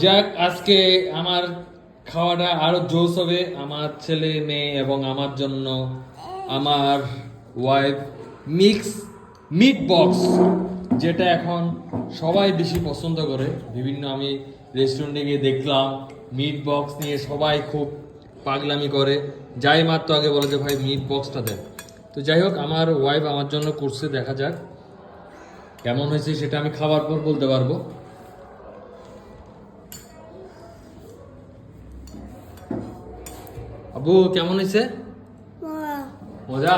যাক, আজকে আমার খাওয়াটা আরো জোশ হবে আমার ছেলে মেয়ে এবং আমার জন্য। আমার ওয়াইফ মিক্স মিট বক্স, যেটা এখন সবাই বেশি পছন্দ করে। বিভিন্ন আমি রেস্টুরেন্টে গিয়ে দেখলাম মিট বক্স নিয়ে সবাই খুব পাগলামি করে। যাই মাত্র আগে বলে যে ভাই মিট বক্সটা দেন। তো যাই হোক, আমার ওয়াইফ আমার জন্য করছে, দেখা যাক কেমন হয়েছে সেটা আমি খাবার পর বলতে পারবো। আবু কেমন হয়েছে? মজা।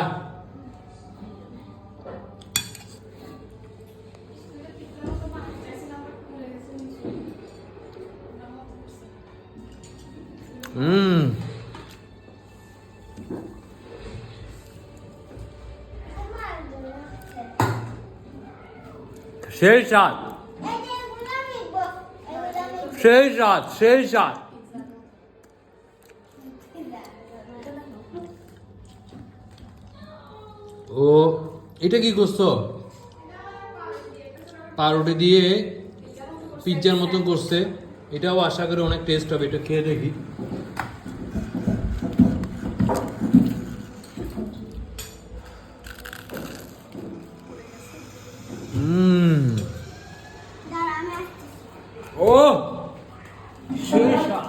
হুম, সেই স্বাদ, সেই স্বাদ, সেই স্বাদ। ও, এটা কি করছো? পাউরুটি দিয়ে পিৎজার মতন করছে। এটাও আশা করি অনেক টেস্ট হবে, এটা খেয়ে দেখি। হুম, ও সেই স্বাদ।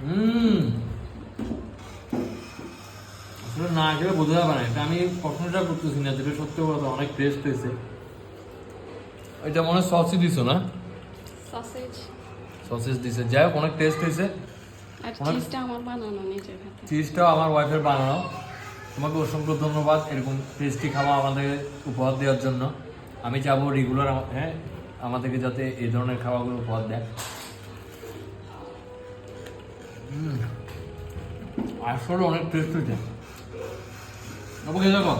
হুম, আসলে না খেলে বোঝা যাবে না। এটা আমি প্রশ্নটা করতেছি না, যেটা সত্যি কথা অনেক টেস্ট হয়েছে। এটা মনে হয় সসই দিছো না? সসেজ সসেজ দিছে, যাই হোক অনেক টেস্ট হয়েছে। আর চিজটা আমার বানানো নিজের হাতে। চিজটাও আমার ওয়াইফের বানানো। তোমাকে অসংখ্য ধন্যবাদ এরকম টেস্টি খাবার আমাদের উপহার দেওয়ার জন্য। আমি চাবো রেগুলার হ্যাঁ আমাদেরকে যাতে এই ধরনের খাবারগুলো উপহার দেয়। আসলে অনেক টেস্ট হয়েছে। খেয়ে দেখো।